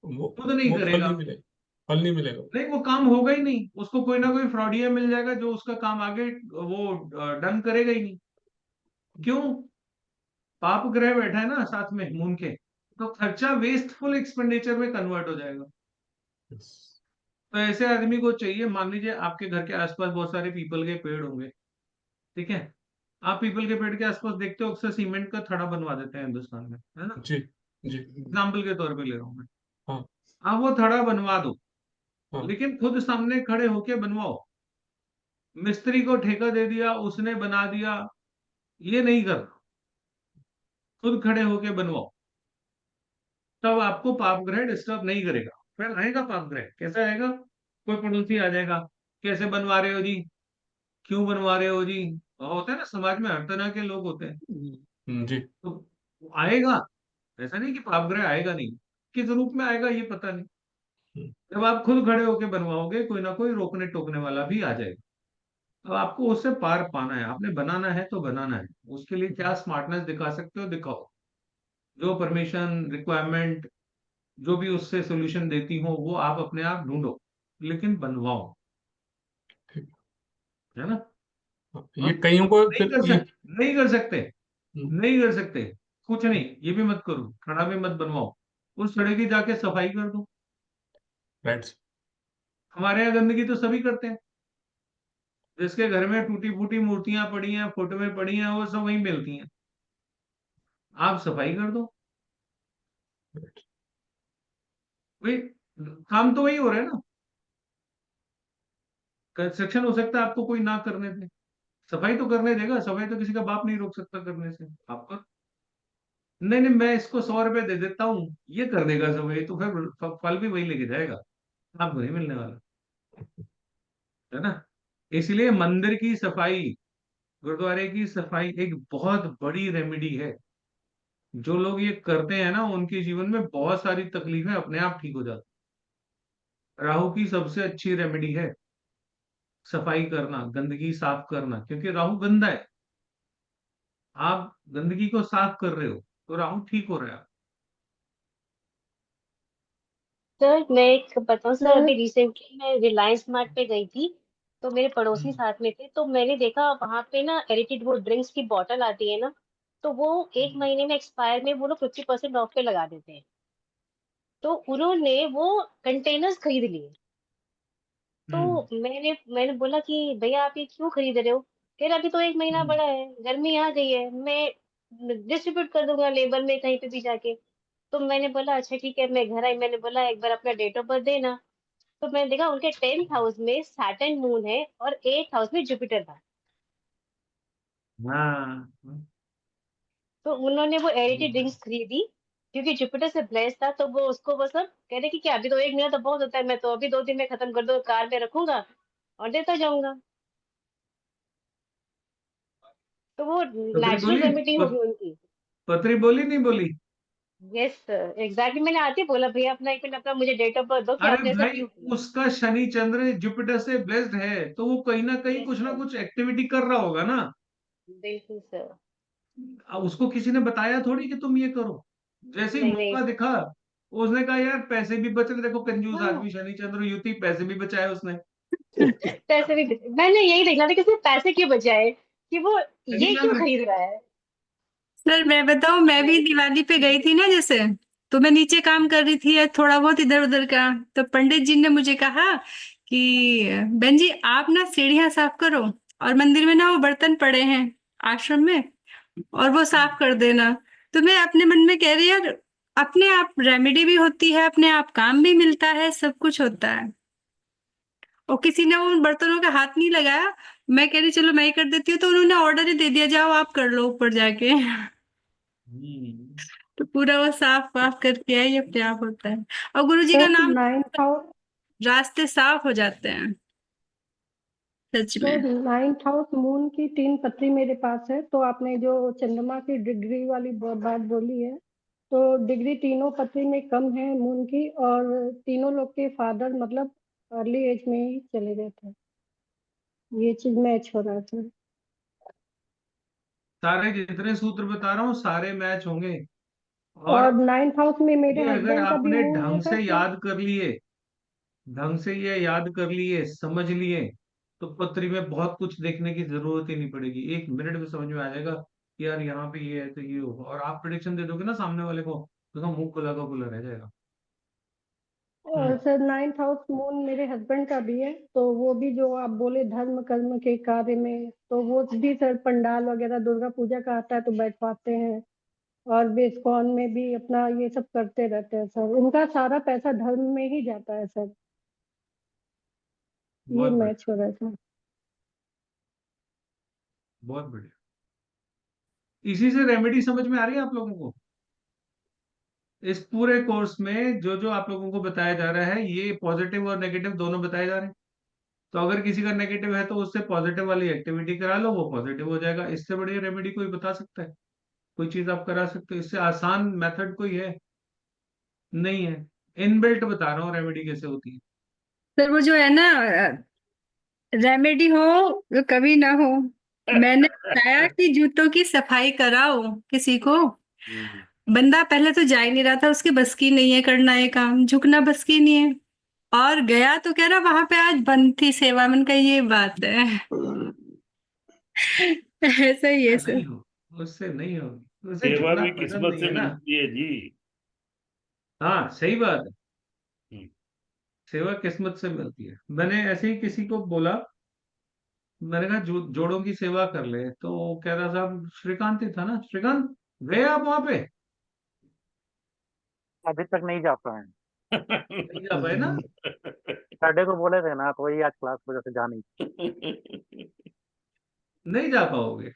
Speaker 2: वो
Speaker 1: खुद नहीं
Speaker 2: वो फल
Speaker 1: करेगा।
Speaker 2: नहीं मिलेगा। फल नहीं मिलेगा।
Speaker 1: नहीं, वो काम होगा ही नहीं, उसको कोई ना कोई फ्रॉडिया मिल जाएगा जो उसका काम आगे वो डन करेगा ही नहीं। क्यों? पाप ग्रह बैठा है ना साथ में मून के, तो खर्चा वेस्टफुल एक्सपेंडिचर में कन्वर्ट हो जाएगा।
Speaker 2: Yes.
Speaker 1: तो ऐसे आदमी को चाहिए, मान लीजिए आपके घर के आसपास बहुत सारे पीपल के पेड़ होंगे। ठीक है। आप पीपल के पेड़ के आसपास देखते हो अक्सर सीमेंट का थड़ा बनवा देते हैं हिंदुस्तान में, है ना।
Speaker 2: जी जी।
Speaker 1: एग्जाम्पल के तौर पे ले रहा हूं मैं।
Speaker 2: हाँ
Speaker 1: आप वो थड़ा बनवा दो,
Speaker 2: हाँ।
Speaker 1: लेकिन खुद सामने खड़े होके बनवाओ। मिस्त्री को ठेका दे दिया, उसने बना दिया, ये नहीं कर। खुद खड़े होके बनवाओ, तब आपको पाप ग्रह डिस्टर्ब नहीं करेगा। फिर आएगा पाप ग्रह, कैसे आएगा? कोई पड़ोसी आ जाएगा, कैसे बनवा रहे हो जी, क्यों बनवा रहे हो जी, होता है ना, समाज में हर तरह के लोग होते हैं।
Speaker 2: जी।
Speaker 1: तो वो आएगा, ऐसा नहीं कि पापग्रह आएगा नहीं, किस रूप में आएगा ये पता नहीं। जब आप खुद खड़े होके बनवाओगे, कोई ना कोई रोकने टोकने वाला भी आ जाएगा। अब आपको उससे पार पाना है, आपने बनाना है तो बनाना है, उसके लिए क्या स्मार्टनेस दिखा सकते हो दिखाओ, जो परमिशन रिक्वायरमेंट जो भी उससे सोल्यूशन देती हो वो आप अपने आप ढूंढो, लेकिन बनवाओ, है ना।
Speaker 2: ये
Speaker 1: हम
Speaker 2: कईयों को
Speaker 1: नहीं
Speaker 2: फिर
Speaker 1: कर
Speaker 2: ये
Speaker 1: सकते, नहीं कर सकते,
Speaker 2: हम्म,
Speaker 1: नहीं कर सकते, कुछ नहीं, ये भी मत करो, खड़ा भी मत बनवाओ, उस सड़क की जाके सफाई कर दो।
Speaker 2: राइट।
Speaker 1: हमारे यहाँ गंदगी तो सभी करते हैं, जिसके घर में टूटी फूटी मूर्तियां पड़ी हैं, फोटोएं पड़ी हैं, वो सब वहीं मिलती हैं, आप सफाई कर दो, भाई काम तो वही हो रहा है ना। कंस्ट्रक्शन हो सकता है आपको कोई ना करने दे, सफाई तो करने देगा, सफाई तो किसी का बाप नहीं रोक सकता करने से, आपका नहीं नहीं मैं इसको 100 रुपए दे देता हूँ, ये कर देगा सफाई, तो फिर फल भी वही लेके जाएगा, आपको नहीं मिलने वाला, है ना। इसलिए मंदिर की सफाई, गुरुद्वारे की सफाई एक बहुत बड़ी रेमेडी है। जो लोग ये करते हैं ना, उनके जीवन में बहुत सारी तकलीफें अपने आप ठीक हो जाती। राहु की सबसे अच्छी रेमेडी है सफाई करना, गंदगी साफ करना, क्योंकि राहु गंदा है, आप गंदगी को साफ कर रहे हो तो राहु ठीक हो रहा है।
Speaker 10: सर मैं एक बताऊं सर,
Speaker 7: सर
Speaker 10: अभी रिसेंटली मैं रिलायंस मार्ट पे गई थी, तो मेरे पड़ोसी साथ में थे, तो मैंने देखा वहां पे ना एरिटेड वो ड्रिंक्स की बोतल आती है ना, तो वो 1 महीने में एक्सपायर में वो लोग 50% ऑफ पे लगा देते हैं। तो उन्होंने वो कंटेनर्स खरीद लिए।
Speaker 1: हम्म
Speaker 10: तो मैंने बोला कि भैया आप ये क्यों खरीद रहे हो? कह रहे अभी तो 1 महीना
Speaker 1: हम्म
Speaker 10: बड़ा है, गर्मी आ गई है, मैं डिस्ट्रीब्यूट कर दूंगा लेबर में कहीं पे भी जाके। तो मैंने बोला अच्छा ठीक है, मैं घर आई, मैंने बोला एक बार अपना डेट ऑफ बर्थ देना। तो मैंने देखा उनके 10th हाउस में सैटर्न मून है और 8th हाउस में जुपिटर था।
Speaker 1: हाँ।
Speaker 10: तो उन्होंने वो एरिटी ड्रिंक्स खरीदी, क्योंकि जुपिटर से ब्लेस्ड था, तो वो उसको वो सब कह रहे कि क्या अभी तो 1 महीना तो बहुत होता है, मैं तो अभी 2 दिन में खत्म कर दूंगा, कार में रखूंगा और देता जाऊंगा। तो वो
Speaker 1: पतरी
Speaker 10: नेचुरल
Speaker 1: बोली,
Speaker 10: रेमेडी होगी उनकी।
Speaker 1: पतरी बोली नहीं बोली।
Speaker 10: यस सर, एग्जैक्टली, मैंने आते ही बोला भैया अपना 1 मिनट अपना मुझे डेट ऑफ बर्थ दो कि
Speaker 1: अरे
Speaker 10: आपने ऐसा
Speaker 1: भाई,
Speaker 10: क्यों किया।
Speaker 1: उसका शनि चंद्र जुपिटर से ब्लेस्ड है, तो वो कहीं ना कहीं
Speaker 10: यस
Speaker 1: कुछ ना
Speaker 10: सर,
Speaker 1: कुछ एक्टिविटी कर रहा होगा ना।
Speaker 10: बिल्कुल सर।
Speaker 1: अब उसको किसी ने बताया थोड़ी कि तुम ये करो, जैसे ही
Speaker 10: नहीं नहीं
Speaker 1: मौका
Speaker 10: सर।
Speaker 1: दिखा उसने कहा यार पैसे भी बच रहे, देखो कंजूस
Speaker 10: हाँ,
Speaker 1: आदमी शनि चंद्र युति, पैसे भी बचाए उसने।
Speaker 10: पैसे भी मैंने यही देखना था कि सिर्फ पैसे क्यों बचाए, कि वो
Speaker 1: शनि
Speaker 10: ये क्यों
Speaker 1: चंद्र।
Speaker 10: खरीद रहा है।
Speaker 3: सर मैं बताऊं, मैं भी
Speaker 10: नहीं।
Speaker 3: दिवाली पे गई थी ना जैसे, तो मैं नीचे काम कर रही थी या थोड़ा बहुत इधर उधर का, तो पंडित जी ने मुझे कहा कि बहन जी आप ना सीढ़ियां साफ करो, और मंदिर में ना वो बर्तन पड़े हैं आश्रम में, और वो साफ कर देना। तो मैं अपने मन में कह रही यार, अपने आप रेमेडी भी होती है, अपने आप काम भी मिलता है, सब कुछ होता है, और किसी ने उन बर्तनों का हाथ नहीं लगाया। मैं कह रही चलो मैं ही कर देती हूँ, तो उन्होंने ऑर्डर ही दे दिया जाओ आप कर लो ऊपर जाके।
Speaker 1: हम्म,
Speaker 3: तो पूरा वो साफ वाफ करके आई, अपने आप होता है। और गुरु जी का
Speaker 7: सर
Speaker 3: नाम,
Speaker 7: 9th हाउस,
Speaker 3: रास्ते साफ हो जाते हैं सच
Speaker 7: सर
Speaker 3: में।
Speaker 7: 9th हाउस मून की 3 पत्री मेरे पास है, तो आपने जो चंद्रमा की डिग्री वाली बात बोली है, तो डिग्री तीनों पत्री में कम है मून की, और तीनों लोग के फादर मतलब अर्ली एज में ही चले गए थे, ये चीज मैच हो रहा था।
Speaker 1: सारे जितने सूत्र बता रहा हूँ सारे मैच होंगे। और
Speaker 7: और 9th हाउस में मेरे
Speaker 1: ये अगर
Speaker 7: हस्बैंड का भी
Speaker 1: आपने
Speaker 7: मून है
Speaker 1: ढंग
Speaker 7: सर,
Speaker 1: से
Speaker 7: तो
Speaker 1: याद कर लिए, ढंग से ये याद कर लिए, समझ लिए, तो पत्री में बहुत कुछ देखने की जरूरत ही नहीं पड़ेगी, 1 मिनट में समझ में आ जाएगा कि यार यहाँ पे ये है तो ये होगा, और आप प्रिडिक्शन दे दोगे ना सामने वाले को, तो उसका मुंह खुला का खुला रह जाएगा।
Speaker 7: और सर 9th हाउस मून मेरे हस्बैंड का भी है, तो वो भी जो आप बोले धर्म कर्म के कार्य में, तो वो भी सर पंडाल वगैरह दुर्गा पूजा का आता है तो बैठवाते हैं, और भी इस्कॉन में भी अपना ये सब करते रहते हैं सर, उनका सारा पैसा धर्म में ही जाता है सर, ये
Speaker 1: बहुत बढ़िया,
Speaker 7: मैच हो रहा है सर।
Speaker 1: बहुत बढ़िया। इसी से रेमेडी समझ में आ रही है आप लोगों को। इस पूरे कोर्स में जो जो आप लोगों को बताया जा रहा है, ये पॉजिटिव और नेगेटिव दोनों बताए जा रहे हैं। तो अगर किसी का नेगेटिव है तो उससे पॉजिटिव वाली एक्टिविटी करा लो, वो पॉजिटिव हो जाएगा। इससे बढ़िया रेमेडी कोई बता सकता है? कोई चीज आप करा सकते हो? इससे आसान मेथड कोई है? नहीं है। इनबिल्ट बता रहा हूँ रेमेडी कैसे होती है।
Speaker 3: सर वो जो है ना, रेमेडी हो वो कभी ना हो। मैंने बताया कि जूतों की सफाई कराओ किसी को, बंदा पहले तो जा ही नहीं रहा था, उसकी बस की नहीं है करना ये काम, झुकना बस की नहीं है, और गया तो कह रहा वहां पे आज बंद थी सेवा। मैंने कहा ये बात है। ऐसा ही है सर।
Speaker 1: नहीं हो, उससे नहीं होगी, उसे
Speaker 4: सेवा
Speaker 1: झुकना
Speaker 4: भी
Speaker 1: पसंद
Speaker 4: किस्मत
Speaker 1: नहीं
Speaker 4: से
Speaker 1: है ना।
Speaker 4: मिलती है जी।
Speaker 1: हाँ सही बात है,
Speaker 4: हम्म।
Speaker 1: सेवा किस्मत से मिलती है। मैंने ऐसे ही किसी को बोला, मैंने कहा जोड़ों की सेवा कर ले, तो वो कह रहा था, श्रीकांत ही था ना, श्रीकांत गए आप वहां पे?
Speaker 11: अभी तक नहीं जा पाए।
Speaker 1: नहीं जा पाए ना?
Speaker 11: सैटरडे को बोले थे ना, तो वही आज क्लास की वजह से जा नहीं।
Speaker 1: नहीं जा पाओगे।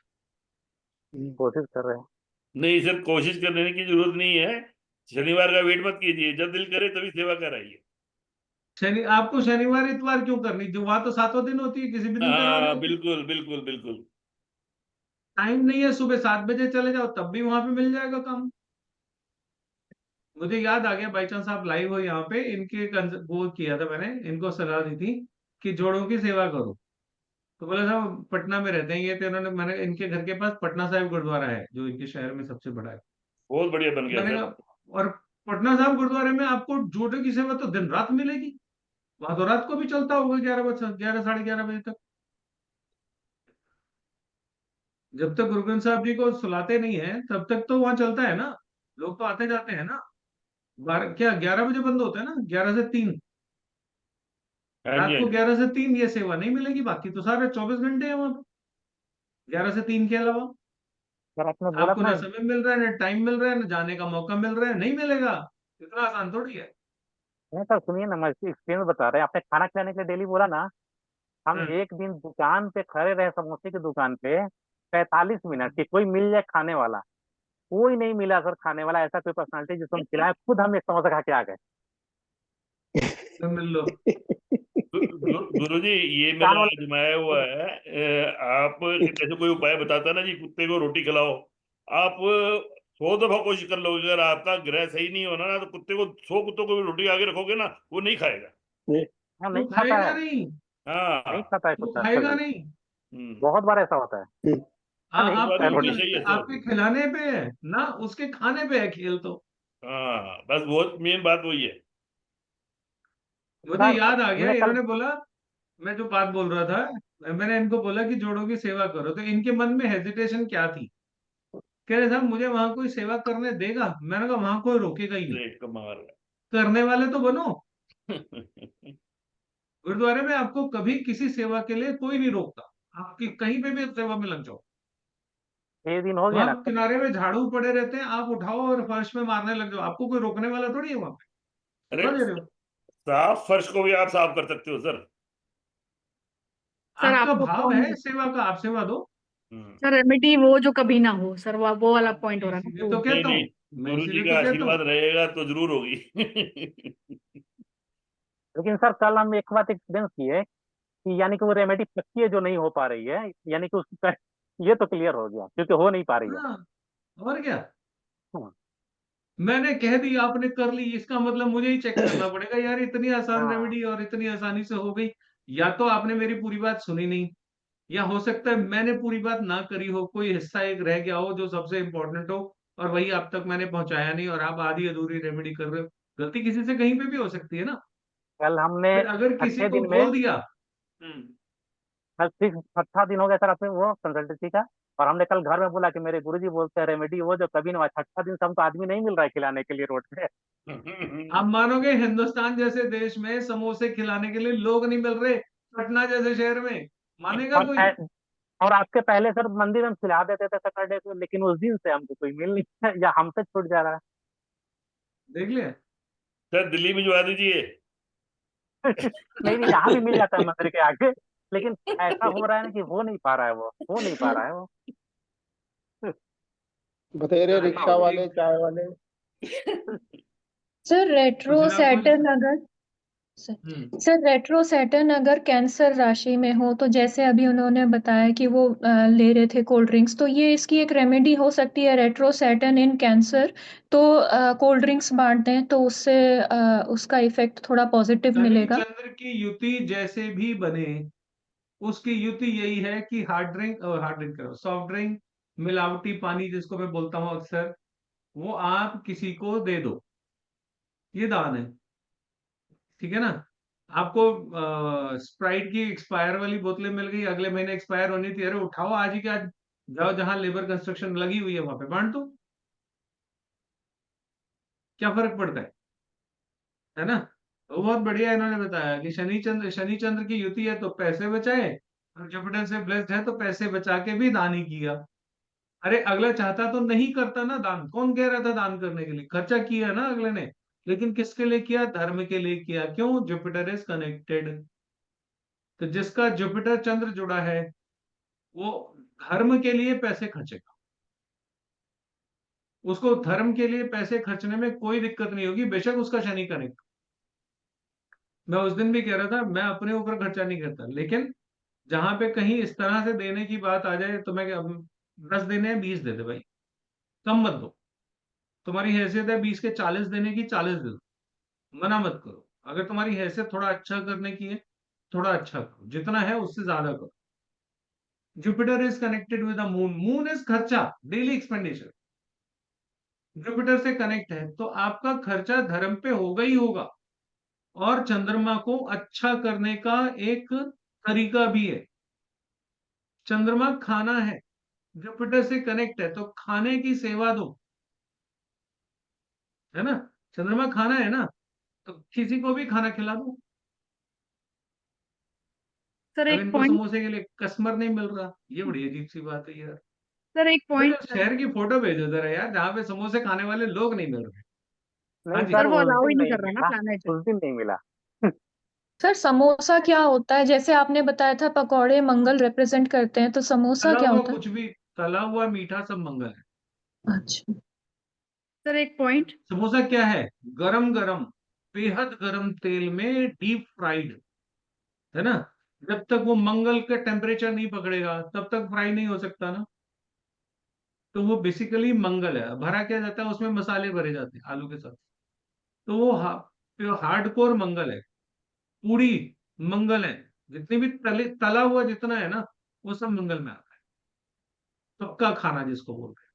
Speaker 11: कोशिश कर रहे हैं।
Speaker 4: नहीं सर, कोशिश करने की जरूरत नहीं है। शनिवार का वेट मत कीजिए, जब दिल करे तभी सेवा कराइए।
Speaker 1: आपको शनिवार इतवार क्यों करनी? जो वहां तो सातों दिन होती है, किसी भी दिन करा
Speaker 4: हाँ
Speaker 1: लो।
Speaker 4: बिल्कुल बिल्कुल बिल्कुल।
Speaker 1: टाइम नहीं है, सुबह 7 बजे चले जाओ, तब भी वहां पे मिल जाएगा काम। मुझे याद आ गया, बाई चांस आप लाइव हो यहाँ पे, इनके वो किया था मैंने, इनको सलाह दी थी कि जोड़ों की सेवा करो। तो बोला साहब पटना में रहते हैं ये, तो इन्होंने, मैंने, इनके घर के पास पटना साहिब गुरुद्वारा है जो इनके शहर में सबसे बड़ा है।
Speaker 4: बहुत बढ़िया बन गया
Speaker 1: मैंने
Speaker 4: सर।
Speaker 1: कहा, और पटना साहिब गुरुद्वारे में आपको जोड़ों की सेवा तो दिन रात मिलेगी। वहां तो रात को भी चलता होगा, 11 बजे, 11, साढ़े 11 बजे तक। जब तक गुरु ग्रंथ साहब जी को सुलाते नहीं है तब तक तो वहां चलता है ना। लोग तो आते जाते हैं ना। 12, क्या 11 बजे बंद होता है ना, 11 से 3।
Speaker 4: हाँ जी
Speaker 1: रात
Speaker 4: हाँ
Speaker 1: को
Speaker 4: जी।
Speaker 1: 11 से 3 ये सेवा नहीं मिलेगी, बाकी तो सारे 24 घंटे हैं वहां पे, 11 से 3 के अलावा।
Speaker 11: सर आपने बोला
Speaker 1: आपको
Speaker 11: था
Speaker 1: ना
Speaker 11: ना।
Speaker 1: समय मिल रहा है, ना टाइम मिल रहा है, ना जाने का मौका मिल रहा है, नहीं मिलेगा। इतना आसान थोड़ी है।
Speaker 11: नहीं सर सुनिए ना, मैं एक्सपीरियंस बता रहे हैं। आपने खाना खिलाने के लिए डेली बोला ना। हम
Speaker 1: हम्म।
Speaker 11: एक दिन दुकान पे खड़े रहे, समोसे की दुकान पे 45 मिनट की, कोई मिल जाए खाने वाला। कोई नहीं मिला सर खाने वाला, ऐसा कोई पर्सनालिटी जिसको हम खिलाए। खुद हम एक समोसा खा के आ गए।
Speaker 1: तो मिल लो।
Speaker 4: गुरु जी, ये
Speaker 11: कान
Speaker 4: मैंने
Speaker 11: वाले।
Speaker 4: आजमाया हुआ है। आप जैसे कोई उपाय बताता है ना जी, कुत्ते को रोटी खिलाओ। आप 100 दफा कोशिश कर लो, अगर आपका ग्रह सही नहीं होना ना, तो कुत्ते को 100 कुत्तों को भी रोटी आगे रखोगे ना, वो नहीं खाएगा।
Speaker 11: हाँ
Speaker 1: वो
Speaker 11: नहीं खाता
Speaker 1: खाएगा
Speaker 11: है।
Speaker 1: नहीं।
Speaker 11: नहीं
Speaker 4: हाँ।
Speaker 11: खाता है
Speaker 1: वो
Speaker 11: कुत्ता सर
Speaker 1: खाएगा
Speaker 11: जी।
Speaker 1: नहीं।
Speaker 11: बहुत बार ऐसा होता है। नहीं
Speaker 4: ये बात
Speaker 11: खाता है
Speaker 4: बिल्कुल
Speaker 11: रोटी।
Speaker 4: सही है सर।
Speaker 1: आपके खिलाने पे है ना, उसके खाने पे है खेल तो।
Speaker 4: हाँ बस बहुत मेन बात वही है।
Speaker 1: मुझे
Speaker 11: सर
Speaker 1: याद आ गया,
Speaker 11: हमने कल।
Speaker 1: इन्होंने बोला, मैं जो बात बोल रहा था, मैंने इनको बोला कि जोड़ों की सेवा करो, तो इनके मन में हेजिटेशन क्या थी? कह रहे साहब मुझे वहां कोई सेवा करने देगा? मैंने कहा वहां कोई रोकेगा ही नहीं,
Speaker 4: अरे कमाल
Speaker 1: करने वाले तो बनो।
Speaker 4: है।
Speaker 1: गुरुद्वारे में आपको कभी किसी सेवा के लिए कोई नहीं रोकता, आपकी कहीं पे भी सेवा में लग जाओ।
Speaker 11: 6 दिन हो गया
Speaker 1: वहां
Speaker 11: ना सर।
Speaker 1: किनारे में झाड़ू पड़े रहते हैं, आप उठाओ और फर्श में मारने लग जाओ, आपको कोई रोकने वाला थोड़ी है वहां पे।
Speaker 4: अरे
Speaker 1: धोखा दे रहे हो।
Speaker 4: साफ फर्श को भी आप साफ कर सकते हो सर।
Speaker 7: सर
Speaker 1: आपका
Speaker 7: आपको
Speaker 1: भाव है सेवा का, आप सेवा दो।
Speaker 4: हम्म।
Speaker 7: सर रेमेडी वो जो कभी ना हो सर, वो वाला पॉइंट हो
Speaker 1: मैं
Speaker 7: रहा है ना
Speaker 1: इसीलिए
Speaker 7: तो
Speaker 1: तो
Speaker 4: नहीं
Speaker 1: कहता
Speaker 4: नहीं,
Speaker 1: हूँ, मैं
Speaker 4: गुरु जी
Speaker 1: इसीलिए
Speaker 4: का
Speaker 1: तो कहता हूँ।
Speaker 4: आशीर्वाद रहेगा तो जरूर होगी।
Speaker 11: लेकिन सर कल हम एक बात एक्सपीरियंस किए कि यानी कि वो रेमेडी पक्की है जो नहीं हो पा रही है, यानी कि उसकी ये तो क्लियर हो गया क्योंकि हो नहीं पा रही है।
Speaker 1: हाँ, और क्या।
Speaker 11: हाँ।
Speaker 1: मैंने कह दी, आपने कर ली, इसका मतलब मुझे ही चेक करना पड़ेगा यार, इतनी आसान
Speaker 11: हाँ।
Speaker 1: रेमेडी और इतनी आसानी से हो गई। या तो आपने मेरी पूरी बात सुनी नहीं, या हो सकता है मैंने पूरी बात ना करी हो, कोई हिस्सा एक रह गया हो जो सबसे इंपॉर्टेंट हो, और वही आप तक मैंने पहुंचाया नहीं, और आप आधी अधूरी रेमेडी कर रहे हो। गलती किसी से कहीं पे भी हो सकती है ना।
Speaker 11: कल हमने
Speaker 1: फिर अगर किसी
Speaker 11: छठे
Speaker 1: को
Speaker 11: दिन में।
Speaker 1: बोल दिया। हम्म।
Speaker 11: छठा दिन हो गया सर अपने वो कंसल्टेंसी का। और हमने कल घर में बोला कि मेरे गुरुजी बोलते हैं रेमेडी वो जो कभी ना हुआ। छठा दिन से हमको आदमी नहीं मिल रहा है खिलाने के लिए रोड पे।
Speaker 1: आप मानोगे, हिंदुस्तान जैसे देश में समोसे खिलाने के लिए लोग नहीं मिल रहे, पटना जैसे शहर में, मानेगा
Speaker 11: और
Speaker 1: कोई?
Speaker 11: और आपके पहले सर मंदिर में खिला देते थे सैटरडे को, लेकिन उस दिन से हमको कोई मिल नहीं है, या हमसे छूट जा रहा
Speaker 1: देख लिया।
Speaker 4: सर दिल्ली भिजवा दीजिए।
Speaker 11: है। नहीं नहीं, यहाँ भी मिल जाता है मंदिर के आगे। लेकिन ऐसा हो रहा है ना कि हो नहीं पा रहा है, वो हो नहीं पा रहा है वो।
Speaker 5: बतेरे
Speaker 11: ऐसा
Speaker 5: रिक्शा
Speaker 11: हो गया।
Speaker 5: वाले, चाय वाले।
Speaker 9: सर रेट्रो
Speaker 1: पूछना कुछ?
Speaker 9: सैटर्न अगर सर रेट्रो सैटर्न अगर कैंसर राशि में हो, तो जैसे अभी उन्होंने बताया कि वो ले रहे थे कोल्ड ड्रिंक्स, तो ये इसकी एक रेमेडी हो सकती है, रेट्रो सैटर्न इन कैंसर, तो कोल्ड ड्रिंक्स बांट दें तो उससे उसका इफेक्ट थोड़ा पॉजिटिव
Speaker 1: शनि
Speaker 9: मिलेगा।
Speaker 1: चंद्र की युति जैसे भी बने, उसकी युति यही है कि हार्ड ड्रिंक करो, सॉफ्ट ड्रिंक, मिलावटी पानी जिसको मैं बोलता हूँ अक्सर, वो आप किसी को दे दो, ये दान है। ठीक है ना? आपको स्प्राइट की एक्सपायर वाली बोतलें मिल गई, अगले महीने एक्सपायर होनी थी, अरे उठाओ आज ही के आज, जाओ जहां लेबर कंस्ट्रक्शन लगी हुई है वहां पे बांट दो, क्या फर्क पड़ता है ना? तो बहुत बढ़िया इन्होंने बताया कि शनि चंद्र की युति है तो पैसे बचाए, और जुपिटर से ब्लेस्ड है तो पैसे बचा के भी दान ही किया। अरे अगला चाहता तो नहीं करता ना दान, कौन कह रहा था दान करने के लिए? खर्चा किया ना अगले ने, लेकिन किसके लिए किया? धर्म के लिए किया। क्यों? Jupiter is connected. तो जिसका जुपिटर चंद्र जुड़ा है वो धर्म के लिए पैसे खर्चेगा, उसको धर्म के लिए पैसे खर्चने में कोई दिक्कत नहीं होगी, बेशक उसका शनि कनेक्ट। मैं उस दिन भी कह रहा था मैं अपने ऊपर खर्चा नहीं करता, लेकिन जहां पे कहीं इस तरह से देने की बात आ जाए तो मैं 10 देने हैं 20 दे दे भाई, कम मत दो। तुम्हारी हैसियत है 20 के 40 देने की, 40 दे दो, मना मत करो। अगर तुम्हारी हैसियत थोड़ा अच्छा करने की है, थोड़ा अच्छा करो, जितना है उससे ज्यादा करो। Jupiter is connected with the moon, moon is खर्चा, डेली एक्सपेंडिचर। जुपिटर से कनेक्ट है तो आपका खर्चा धर्म पे होगा ही होगा, और चंद्रमा को अच्छा करने का एक तरीका भी है। चंद्रमा खाना है, जुपिटर से कनेक्ट है तो खाने की सेवा दो, है ना? चंद्रमा खाना है ना, तो किसी को भी खाना खिला दो।
Speaker 3: सर
Speaker 1: अब
Speaker 3: एक
Speaker 1: इनको
Speaker 3: पॉइंट,
Speaker 1: समोसे के लिए कस्टमर नहीं मिल रहा, ये बड़ी अजीब सी बात है यार।
Speaker 3: सर एक
Speaker 1: मुझे
Speaker 3: पॉइंट,
Speaker 1: उस शहर की फोटो भेजो जरा यार, जहाँ पे समोसे खाने वाले लोग नहीं मिल रहे। हाँ
Speaker 11: नहीं
Speaker 1: जी।
Speaker 11: सर,
Speaker 3: सर वो
Speaker 11: उस
Speaker 3: अलाउ
Speaker 11: दिन
Speaker 3: ही नहीं
Speaker 11: नहीं
Speaker 3: कर रहा ना
Speaker 11: मिला,
Speaker 3: प्लानट।
Speaker 11: उस दिन नहीं मिला।
Speaker 9: सर समोसा क्या होता है? जैसे आपने बताया था पकौड़े मंगल रिप्रेजेंट करते हैं, तो समोसा
Speaker 1: तला
Speaker 9: क्या
Speaker 1: हुआ
Speaker 9: होता
Speaker 1: कुछ भी, तला हुआ मीठा सब मंगल है।
Speaker 9: है? अच्छा।
Speaker 3: सर एक पॉइंट,
Speaker 1: समोसा क्या है? गरम गरम, बेहद गरम तेल में डीप फ्राइड, है ना? जब तक वो मंगल का टेम्परेचर नहीं पकड़ेगा तब तक फ्राई नहीं हो सकता ना। तो वो बेसिकली मंगल है। भरा क्या जाता है उसमें? मसाले भरे जाते हैं आलू के साथ। तो वो हार्डकोर मंगल है, पूरी मंगल है। जितनी भी तला हुआ जितना है ना, वो सब मंगल में आता है, पक्का खाना जिसको बोलते हैं।